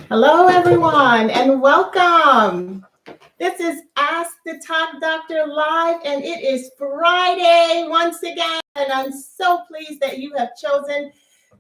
Hello, everyone, and welcome. This is Ask the Talk Doctor Live, and it is Friday once again. And I'm so pleased that you have chosen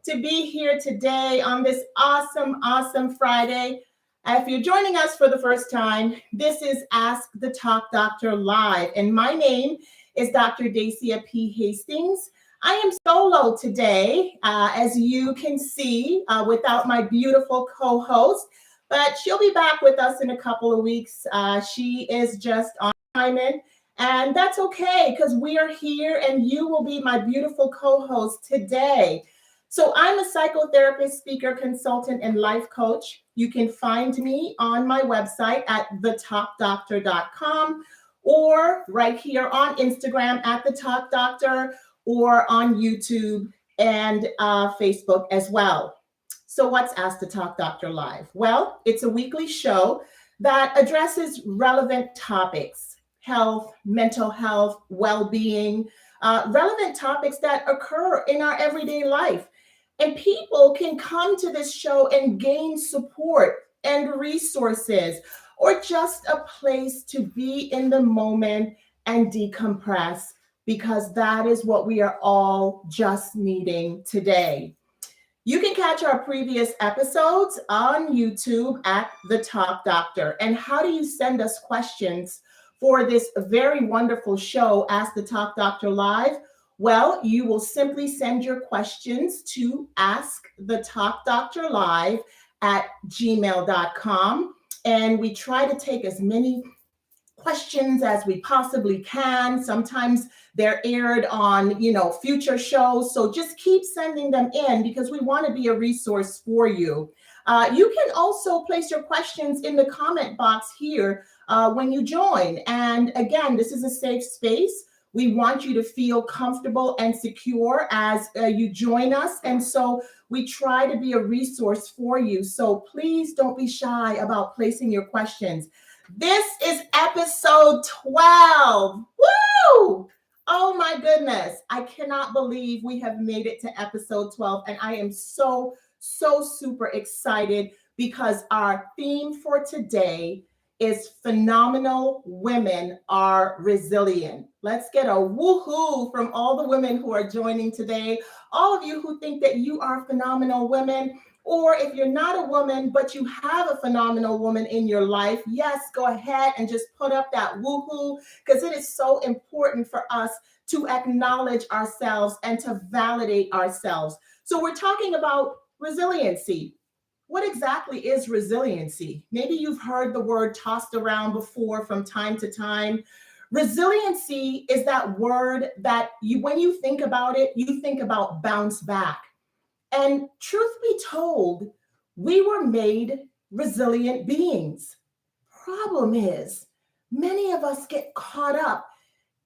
to be here today on this awesome Friday. If you're joining us for the first time, this is Ask the Talk Doctor Live, and my name is Dr. Dacia P. Hastings. I am solo today, as you can see, without my beautiful co host, but she'll be back with us in a couple of weeks. She is just on assignment, and that's okay because we are here and you will be my beautiful co host today. So, I'm a psychotherapist, speaker, consultant, and life coach. You can find me on my website at TheTalkDr.com or right here on Instagram at TheTalkDr or on YouTube and Facebook as well. So, what's Ask the Talk Doctor Live? Well, it's a weekly show that addresses relevant topics: health, mental health, well being, relevant topics that occur in our everyday life. And people can come to this show and gain support and resources, or just a place to be in the moment and decompress, because that is what we are all just needing today. You can catch our previous episodes on YouTube at The Talk Doctor. And how do you send us questions for this very wonderful show, Ask the Talk Doctor Live? Well, you will simply send your questions to askthetalkdoctorlive at gmail.com. And we try to take as many questions as we possibly can. Sometimes they're aired on, future shows. So just keep sending them in because we want to be a resource for you. You can also place your questions in the comment box here when you join. And again, this is a safe space. We want you to feel comfortable and secure as you join us. And so we try to be a resource for you. So please don't be shy about placing your questions. This is episode 12. Woo! Oh my goodness. I cannot believe we have made it to episode 12. And I am so super excited because our theme for today is phenomenal women are resilient. Let's get a woohoo from all the women who are joining today. All of you who think that you are phenomenal women, or if you're not a woman, but you have a phenomenal woman in your life, yes, go ahead and just put up that woohoo, because it is so important for us to acknowledge ourselves and to validate ourselves. So we're talking about resiliency. What exactly is resiliency? Maybe you've heard the word tossed around before from time to time. Resiliency is that word that when you think about it, you think about bounce back. And truth be told, we were made resilient beings. Problem is, many of us get caught up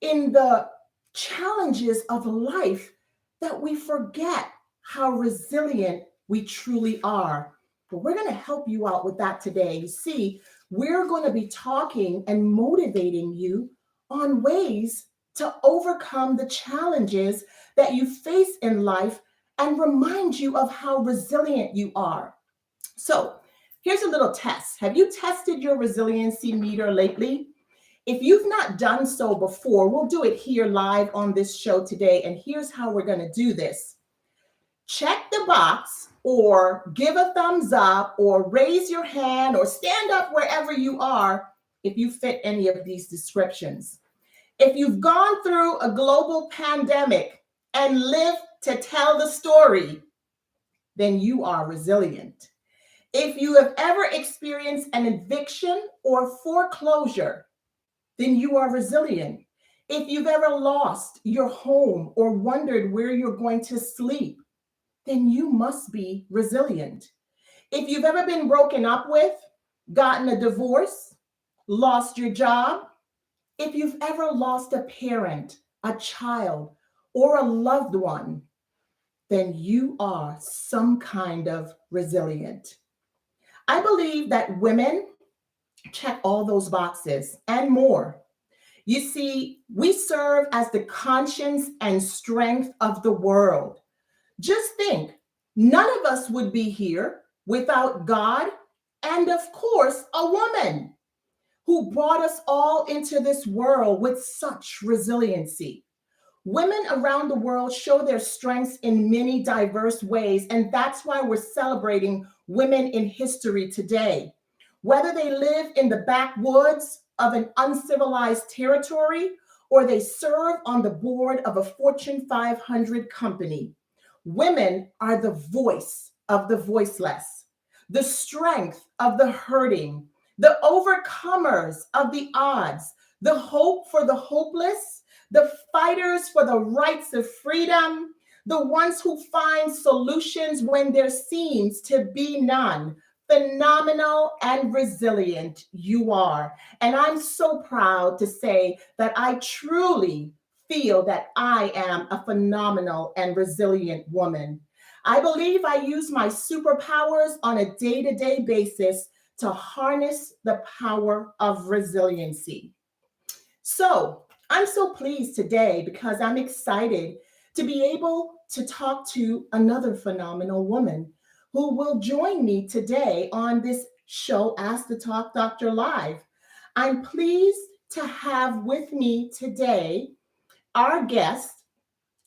in the challenges of life that we forget how resilient we truly are. But we're going to help you out with that today. You see, we're going to be talking and motivating you on ways to overcome the challenges that you face in life and remind you of how resilient you are. So here's a little test. Have you tested your resiliency meter lately? If you've not done so before, we'll do it here live on this show today. And here's how we're going to do this. Check the box or give a thumbs up or raise your hand or stand up wherever you are if you fit any of these descriptions. If you've gone through a global pandemic and lived to tell the story, then you are resilient. If you have ever experienced an eviction or foreclosure, then you are resilient. If you've ever lost your home or wondered where you're going to sleep, then you must be resilient. If you've ever been broken up with, gotten a divorce, lost your job, if you've ever lost a parent, a child, or a loved one, then you are some kind of resilient. I believe that women check all those boxes and more. You see, we serve as the conscience and strength of the world. Just think, none of us would be here without God and of course, a woman who brought us all into this world with such resiliency. Women around the world show their strengths in many diverse ways, and that's why we're celebrating women in history today. Whether they live in the backwoods of an uncivilized territory or they serve on the board of a Fortune 500 company, women are the voice of the voiceless, the strength of the hurting, the overcomers of the odds, the hope for the hopeless, the fighters for the rights of freedom, the ones who find solutions when there seems to be none. Phenomenal and resilient you are. And I'm so proud to say that I truly feel that I am a phenomenal and resilient woman. I believe I use my superpowers on a day-to-day basis to harness the power of resiliency. So I'm so pleased today because I'm excited to be able to talk to another phenomenal woman who will join me today on this show, Ask the Talk Doctor Live. I'm pleased to have with me today our guest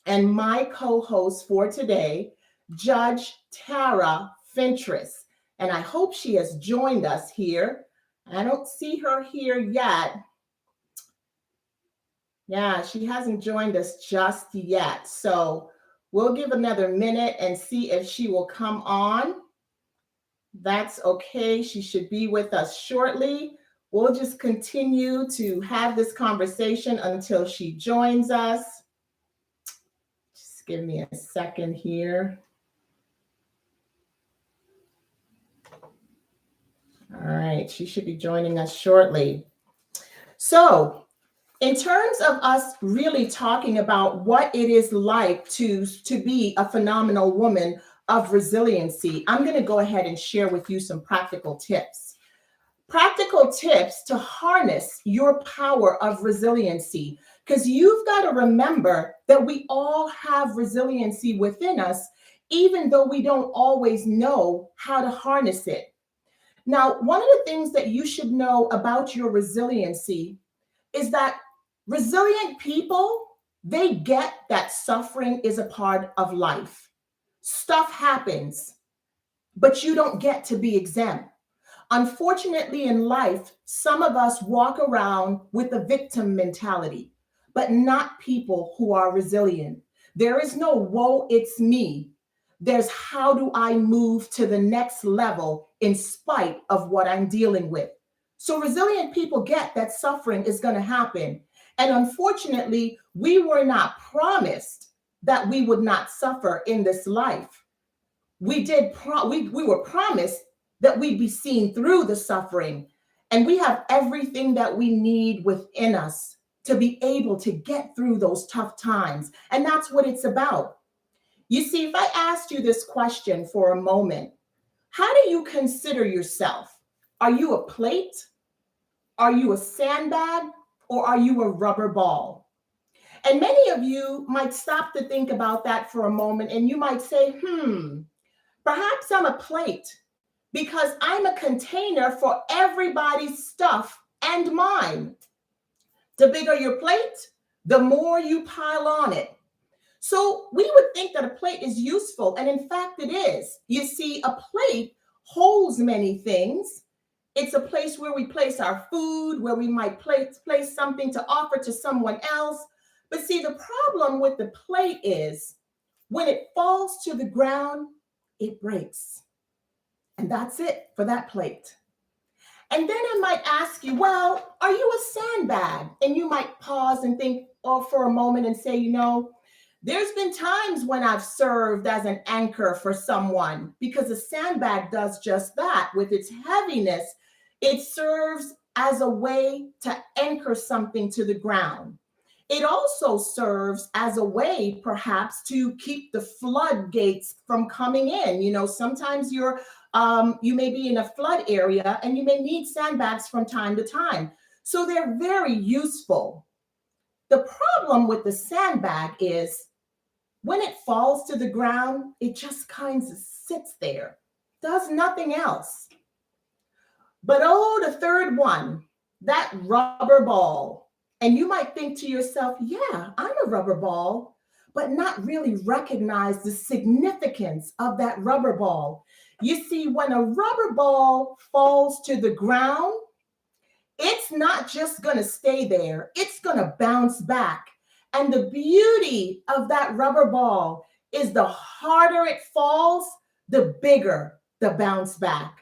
and my co-host for today, Judge Tara Fentress. And I hope she has joined us here. I don't see her here yet. Yeah, she hasn't joined us just yet. So we'll give another minute and see if she will come on. That's okay. She should be with us shortly. We'll just continue to have this conversation until she joins us. Just give me a second here. All right, she should be joining us shortly. So, in terms of us really talking about what it is like to be a phenomenal woman of resiliency, I'm going to go ahead and share with you some practical tips. Practical tips to harness your power of resiliency, because you've got to remember that we all have resiliency within us, even though we don't always know how to harness it. Now, one of the things that you should know about your resiliency is that resilient people, they get that suffering is a part of life. Stuff happens, but you don't get to be exempt. Unfortunately, in life, some of us walk around with a victim mentality, but not people who are resilient. There is no woe, it's me. There's how do I move to the next level in spite of what I'm dealing with. So resilient people get that suffering is going to happen. And unfortunately, we were not promised that we would not suffer in this life. We were promised that we'd be seen through the suffering. And we have everything that we need within us to be able to get through those tough times. And that's what it's about. You see, if I asked you this question for a moment, how do you consider yourself? Are you a plate? Are you a sandbag? Or are you a rubber ball? And many of you might stop to think about that for a moment and you might say, perhaps I'm a plate because I'm a container for everybody's stuff and mine. The bigger your plate, the more you pile on it. So we would think that a plate is useful, and in fact it is. You see, a plate holds many things. It's a place where we place our food, where we might place something to offer to someone else. But see, the problem with the plate is when it falls to the ground, it breaks. And that's it for that plate. And then I might ask you, well, are you a sandbag? And you might pause and think for a moment and say, there's been times when I've served as an anchor for someone because a sandbag does just that. With its heaviness, it serves as a way to anchor something to the ground. It also serves as a way, perhaps, to keep the floodgates from coming in. Sometimes you may be in a flood area and you may need sandbags from time to time. So they're very useful. The problem with the sandbag is when it falls to the ground, it just kind of sits there, does nothing else. But oh, the third one, that rubber ball. And you might think to yourself, yeah, I'm a rubber ball, but not really recognize the significance of that rubber ball. You see, when a rubber ball falls to the ground, it's not just going to stay there, it's going to bounce back. And the beauty of that rubber ball is the harder it falls, the bigger the bounce back,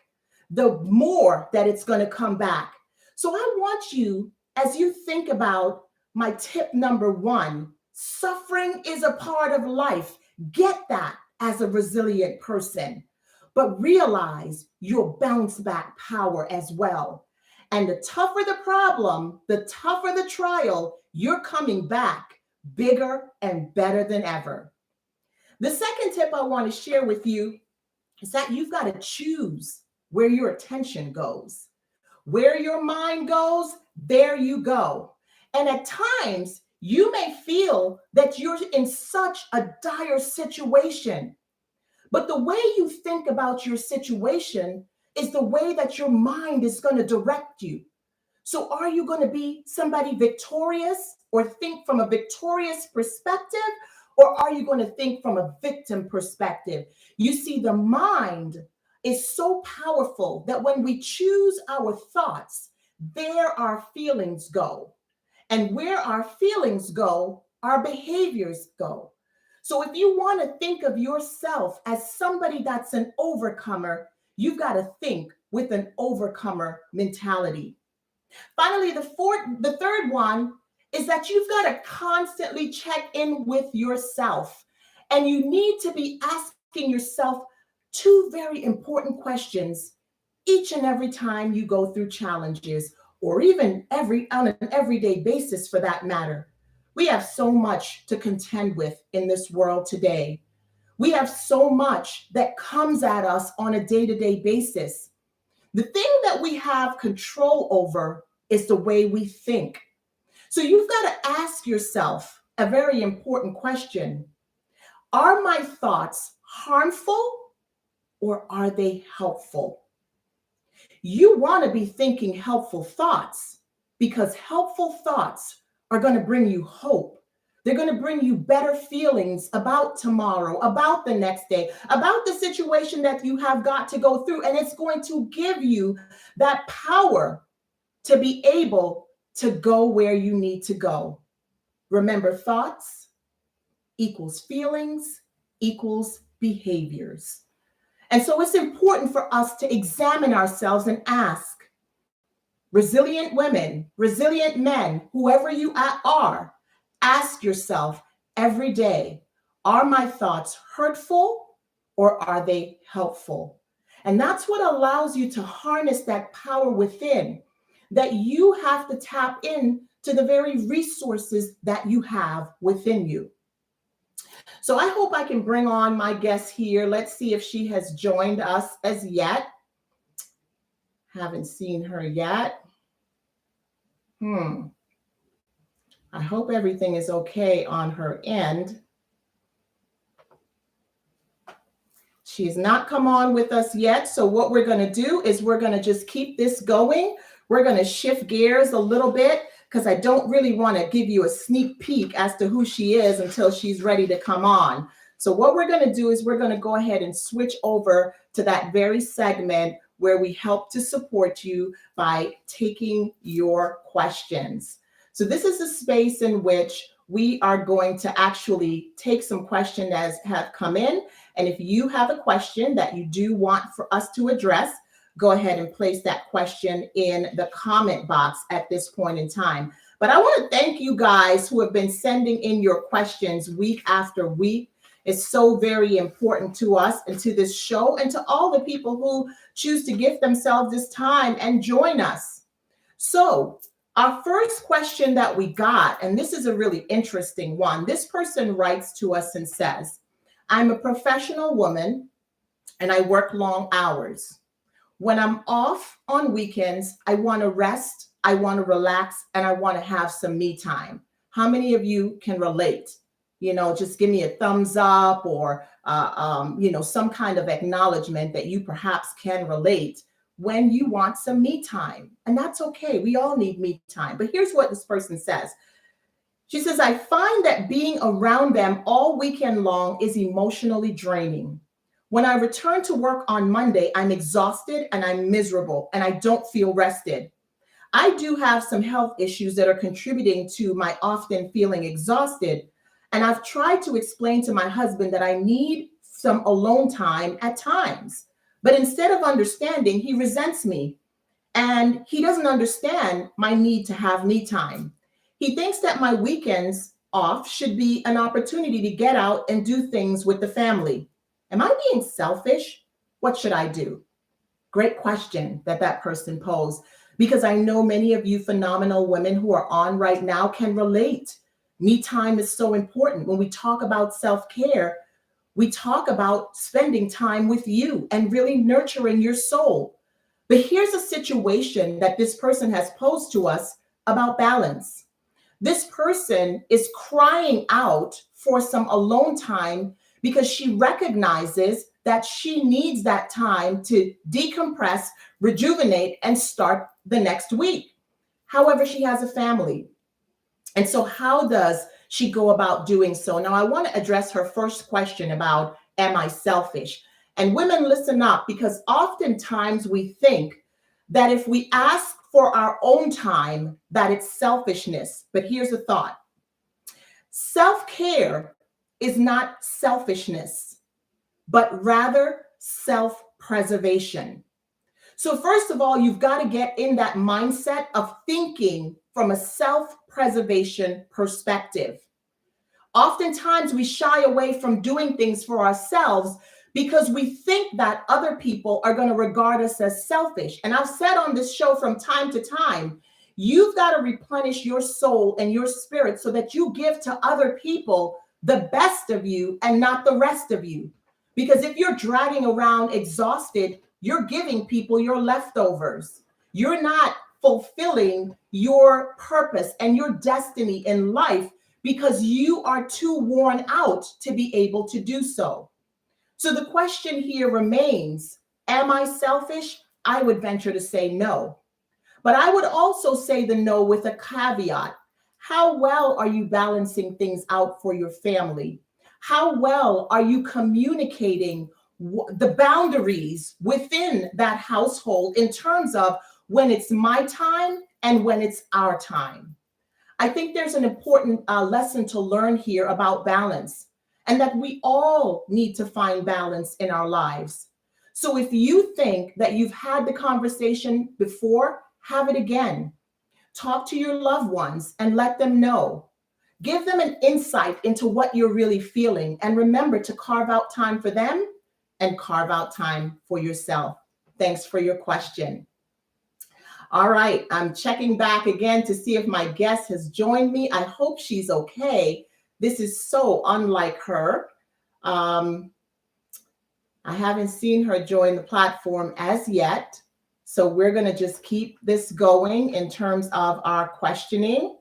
the more that it's going to come back. So I want you, as you think about my tip number one, suffering is a part of life. Get that as a resilient person, but realize your bounce back power as well. And the tougher the problem, the tougher the trial, you're coming back bigger and better than ever. The second tip I want to share with you is that you've got to choose where your attention goes. Where your mind goes, there you go. And at times, you may feel that you're in such a dire situation. But the way you think about your situation is the way that your mind is going to direct you. So are you going to be somebody victorious or think from a victorious perspective? Or are you going to think from a victim perspective? You see, the mind is so powerful that when we choose our thoughts, there our feelings go. And where our feelings go, our behaviors go. So if you want to think of yourself as somebody that's an overcomer, you've got to think with an overcomer mentality. Finally, the third one is that you've got to constantly check in with yourself. And you need to be asking yourself two very important questions each and every time you go through challenges, or even on an everyday basis for that matter. We have so much to contend with in this world today. We have so much that comes at us on a day-to-day basis. The thing that we have control over is the way we think. So you've got to ask yourself a very important question. Are my thoughts harmful or are they helpful? You want to be thinking helpful thoughts because helpful thoughts are going to bring you hope. They're going to bring you better feelings about tomorrow, about the next day, about the situation that you have got to go through. And it's going to give you that power to be able to go where you need to go. Remember, thoughts equals feelings equals behaviors. And so it's important for us to examine ourselves and ask, resilient women, resilient men, whoever you are, ask yourself every day, are my thoughts hurtful or are they helpful? And that's what allows you to harness that power within, that you have to tap in to the very resources that you have within you. So I hope I can bring on my guest here. Let's see if she has joined us as yet. Haven't seen her yet. I hope everything is okay on her end. She's not come on with us yet. So what we're going to do is we're going to just keep this going. We're going to shift gears a little bit because I don't really want to give you a sneak peek as to who she is until she's ready to come on. So what we're going to do is we're going to go ahead and switch over to that very segment where we help to support you by taking your questions. So this is a space in which we are going to actually take some questions as have come in. And if you have a question that you do want for us to address, go ahead and place that question in the comment box at this point in time. But I want to thank you guys who have been sending in your questions week after week. It's so very important to us and to this show and to all the people who choose to give themselves this time and join us. So our first question that we got, and this is a really interesting one. This person writes to us and says, I'm a professional woman and I work long hours. When I'm off on weekends, I want to rest, I want to relax, and I want to have some me time. How many of you can relate? Just give me a thumbs up or, some kind of acknowledgement that you perhaps can relate when you want some me time. And that's okay. We all need me time. But here's what this person says. She says, I find that being around them all weekend long is emotionally draining. When I return to work on Monday, I'm exhausted and I'm miserable and I don't feel rested. I do have some health issues that are contributing to my often feeling exhausted. And I've tried to explain to my husband that I need some alone time at times. But instead of understanding, he resents me and he doesn't understand my need to have me time. He thinks that my weekends off should be an opportunity to get out and do things with the family. Am I being selfish? What should I do? Great question that person posed, because I know many of you phenomenal women who are on right now can relate. Me time is so important. When we talk about self-care, we talk about spending time with you and really nurturing your soul. But here's a situation that this person has posed to us about balance. This person is crying out for some alone time because she recognizes that she needs that time to decompress, rejuvenate, and start the next week. However, she has a family. And so how does she go about doing so? Now, I want to address her first question about, am I selfish? And women, listen up, because oftentimes we think that if we ask for our own time, that it's selfishness. But here's the thought. Self-care is not selfishness, but rather self-preservation. So first of all, you've got to get in that mindset of thinking from a self-preservation perspective. Oftentimes we shy away from doing things for ourselves because we think that other people are going to regard us as selfish. And I've said on this show from time to time, you've got to replenish your soul and your spirit so that you give to other people the best of you and not the rest of you. Because if you're dragging around exhausted, you're giving people your leftovers. You're not fulfilling your purpose and your destiny in life because you are too worn out to be able to do so. So the question here remains, am I selfish? I would venture to say no. But I would also say the no with a caveat. How well are you balancing things out for your family? How well are you communicating the boundaries within that household in terms of when it's my time and when it's our time? I think there's an important lesson to learn here about balance, and that we all need to find balance in our lives. So if you think that you've had the conversation before, have it again. Talk to your loved ones and let them know. Give them an insight into what you're really feeling. And remember to carve out time for them and carve out time for yourself. Thanks for your question. All right, I'm checking back again to see if my guest has joined me. I hope she's okay. This is so unlike her. I haven't seen her join the platform as yet. So we're going to just keep this going in terms of our questioning.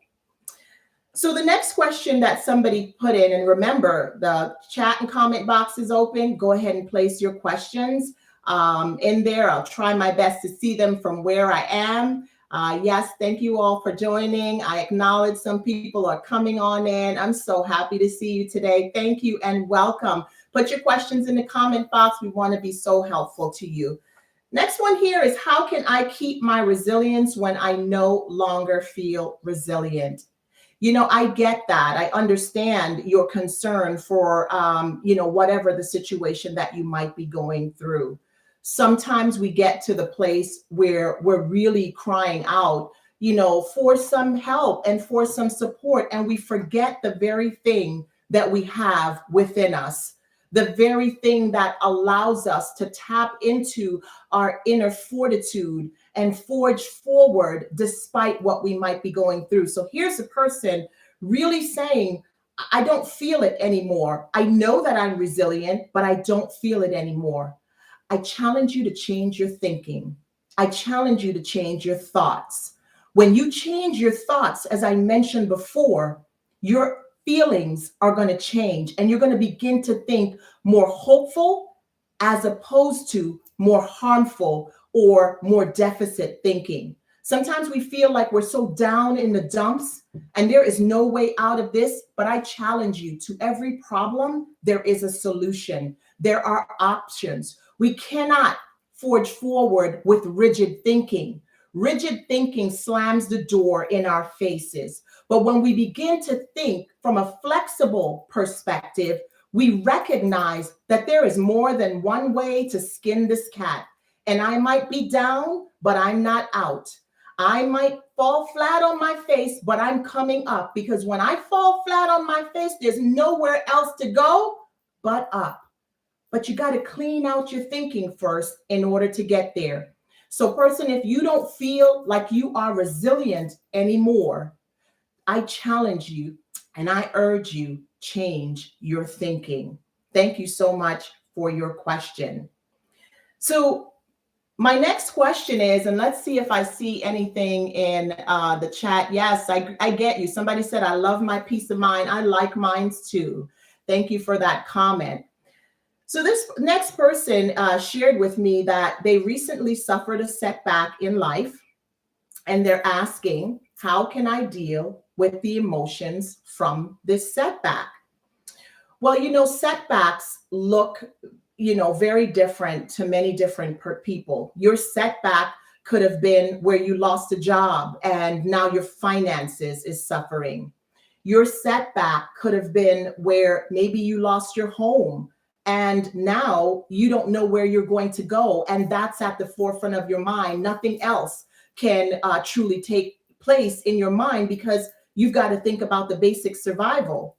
So the next question that somebody put in, and remember, the chat and comment box is open. Go ahead and place your questions in there. I'll try my best to see them from where I am. Yes, thank you all for joining. I acknowledge some people are coming on in. I'm so happy to see you today. Thank you and welcome. Put your questions in the comment box. We want to be so helpful to you. Next one here is, how can I keep my resilience when I no longer feel resilient? You know, I get that. I understand your concern for, whatever the situation that you might be going through. Sometimes we get to the place where we're really crying out, for some help and for some support, and we forget the very thing that we have within us, the very thing that allows us to tap into our inner fortitude and forge forward despite what we might be going through. So here's a person really saying, I don't feel it anymore. I know that I'm resilient, but I don't feel it anymore. I challenge you to change your thinking. I challenge you to change your thoughts. When you change your thoughts, as I mentioned before, your feelings are going to change and you're going to begin to think more hopeful as opposed to more harmful or more deficit thinking. Sometimes we feel like we're so down in the dumps and there is no way out of this, but I challenge you, to every problem, there is a solution. There are options. We cannot forge forward with rigid thinking. Rigid thinking slams the door in our faces. But when we begin to think from a flexible perspective, we recognize that there is more than one way to skin this cat. And I might be down, but I'm not out. I might fall flat on my face, but I'm coming up, because when I fall flat on my face, there's nowhere else to go but up. But you got to clean out your thinking first in order to get there. So, person, if you don't feel like you are resilient anymore, I challenge you and I urge you, change your thinking. Thank you so much for your question. So, my next question is, and let's see if I see anything in the chat. Yes, I get you. Somebody said, I love my peace of mind. I like mines too. Thank you for that comment. So this next person shared with me that they recently suffered a setback in life, and they're asking, how can I deal with the emotions from this setback? Well, setbacks look very different to many different people. Your setback could have been where you lost a job and now your finances is suffering. Your setback could have been where maybe you lost your home and now you don't know where you're going to go. And that's at the forefront of your mind. Nothing else can truly take place in your mind because you've got to think about the basic survival.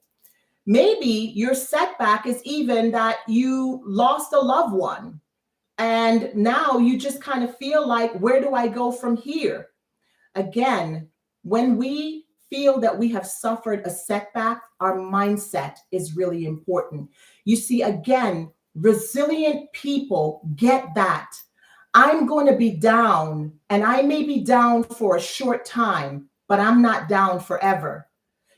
Maybe your setback is even that you lost a loved one and now you just kind of feel like, where do I go from here? Again, when we feel that we have suffered a setback, our mindset is really important. You see, again, resilient people get that. I'm going to be down, and I may be down for a short time, but I'm not down forever.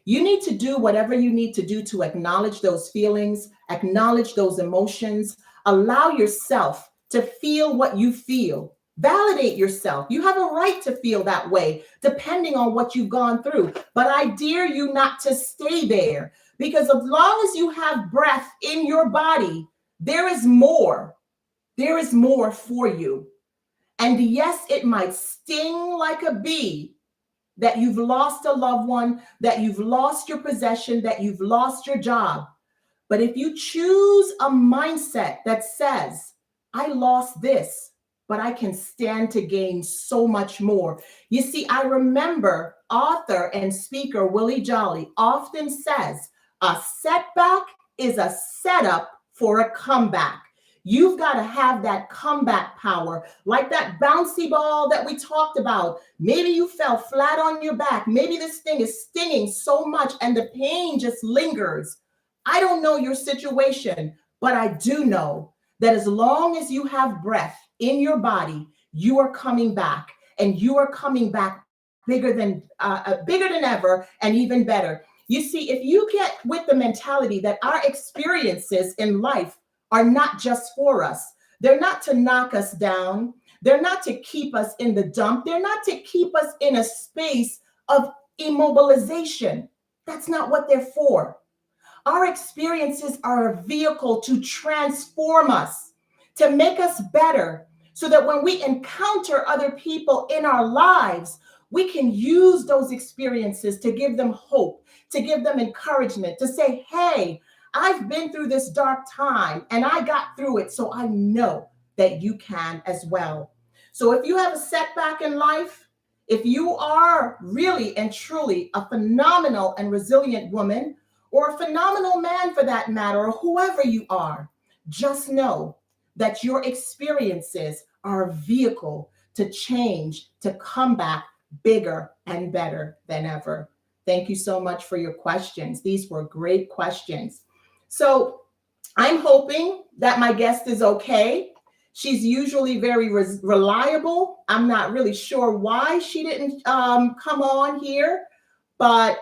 You need to do whatever you need to do to acknowledge those feelings, acknowledge those emotions, allow yourself to feel what you feel. Validate yourself. You have a right to feel that way, depending on what you've gone through. But I dare you not to stay there, because as long as you have breath in your body, there is more. There is more for you. And yes, it might sting like a bee that you've lost a loved one, that you've lost your possession, that you've lost your job. But if you choose a mindset that says, I lost this, but I can stand to gain so much more. You see, I remember author and speaker Willie Jolly often says, a setback is a setup for a comeback. You've got to have that comeback power, like that bouncy ball that we talked about. Maybe you fell flat on your back. Maybe this thing is stinging so much and the pain just lingers. I don't know your situation, but I do know that as long as you have breath in your body, you are coming back, and you are coming back bigger than ever, and even better. You see, if you get with the mentality that our experiences in life are not just for us. They're not to knock us down. They're not to keep us in the dump. They're not to keep us in a space of immobilization. That's not what they're for. Our experiences are a vehicle to transform us, to make us better, so that when we encounter other people in our lives, we can use those experiences to give them hope, to give them encouragement, to say, hey, I've been through this dark time and I got through it, so I know that you can as well. So if you have a setback in life, if you are really and truly a phenomenal and resilient woman, or a phenomenal man for that matter, or whoever you are, just know that your experiences are a vehicle to change, to come back bigger and better than ever. Thank you so much for your questions. These were great questions. So I'm hoping that my guest is okay. She's usually very reliable. I'm not really sure why she didn't come on here, but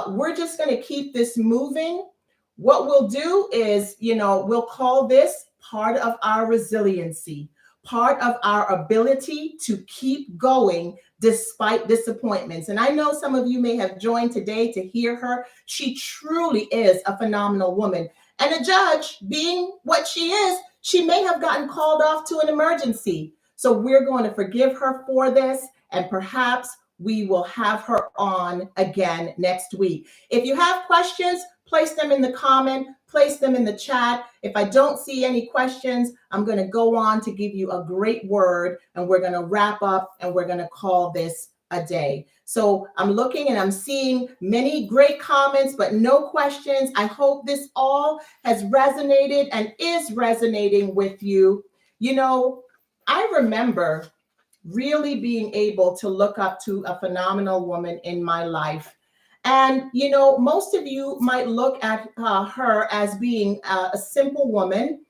we're just going to keep this moving. What we'll do is, we'll call this part of our resiliency, part of our ability to keep going despite disappointments. And I know some of you may have joined today to hear her. She truly is a phenomenal woman. And a judge, being what she is, she may have gotten called off to an emergency. So we're going to forgive her for this, and perhaps we will have her on again next week. If you have questions, place them in the comment, place them in the chat. If I don't see any questions, I'm going to go on to give you a great word, and we're going to wrap up, and we're going to call this a day. So I'm looking and I'm seeing many great comments, but no questions. I hope this all has resonated and is resonating with you. You know, I remember really being able to look up to a phenomenal woman in my life. And, you know, most of you might look at her as being a simple woman.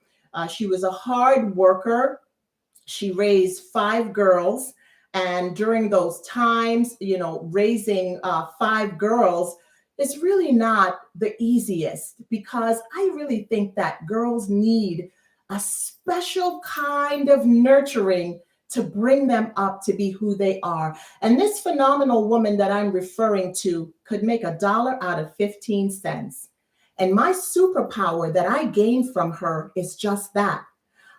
She was a hard worker. She raised 5 girls. And during those times, you know, raising 5 girls is really not the easiest, because I really think that girls need a special kind of nurturing to bring them up to be who they are. And this phenomenal woman that I'm referring to could make $1 out of 15 cents. And my superpower that I gained from her is just that.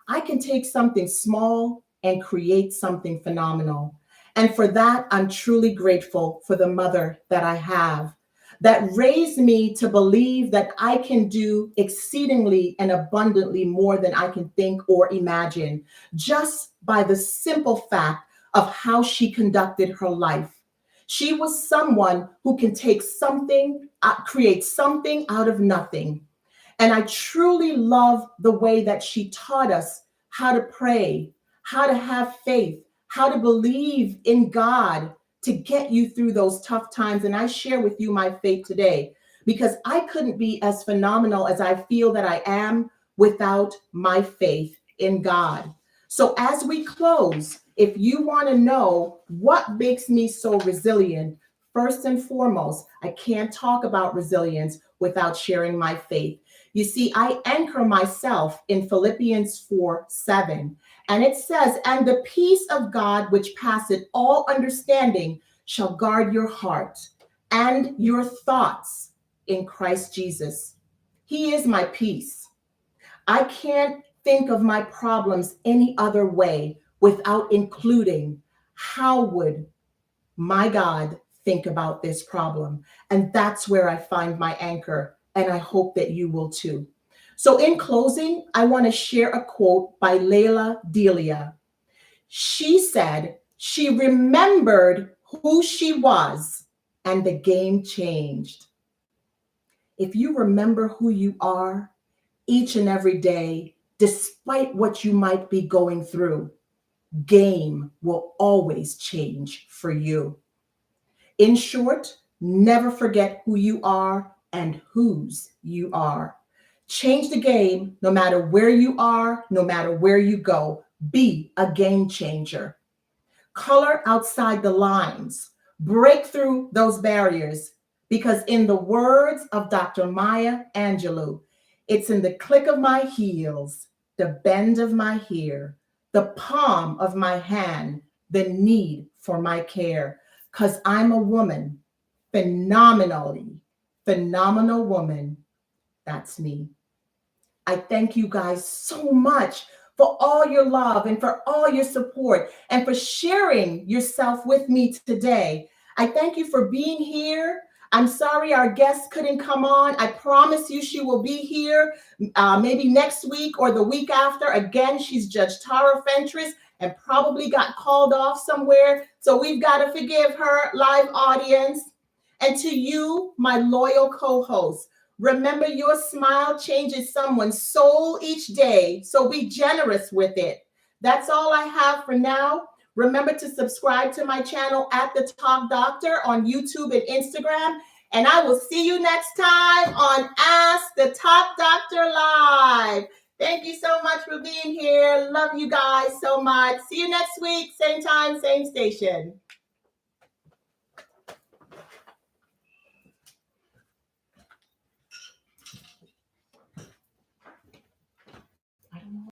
I can take something small and create something phenomenal. And for that, I'm truly grateful for the mother that I have, that raised me to believe that I can do exceedingly and abundantly more than I can think or imagine, just by the simple fact of how she conducted her life. She was someone who can take something, create something out of nothing. And I truly love the way that she taught us how to pray, how to have faith, how to believe in God to get you through those tough times. And I share with you my faith today, because I couldn't be as phenomenal as I feel that I am without my faith in God. So as we close, if you want to know what makes me so resilient, first and foremost, I can't talk about resilience without sharing my faith. You see, I anchor myself in Philippians 4:7. And it says, and the peace of God, which passeth all understanding, shall guard your heart and your thoughts in Christ Jesus. He is my peace. I can't think of my problems any other way without including, how would my God think about this problem? And that's where I find my anchor. And I hope that you will too. So in closing, I want to share a quote by Layla Delia. She said, she remembered who she was and the game changed. If you remember who you are each and every day, despite what you might be going through, game will always change for you. In short, never forget who you are and whose you are. Change the game no matter where you are, no matter where you go. Be a game changer. Color outside the lines. Break through those barriers, because in the words of Dr. Maya Angelou, it's in the click of my heels, the bend of my hair, the palm of my hand, the need for my care. Because I'm a woman, phenomenal woman. That's me. I thank you guys so much for all your love and for all your support and for sharing yourself with me today. I thank you for being here. I'm sorry our guest couldn't come on. I promise you she will be here maybe next week or the week after. Again, she's Judge Tara Fentress and probably got called off somewhere. So we've got to forgive her, live audience. And to you, my loyal co-host, remember, your smile changes someone's soul each day, so be generous with it. That's all I have for now. Remember to subscribe to my channel at The Talk Doctor on YouTube and Instagram, and I will see you next time on Ask the Talk Doctor Live. Thank you so much for being here. Love you guys so much. See you next week, same time, same station.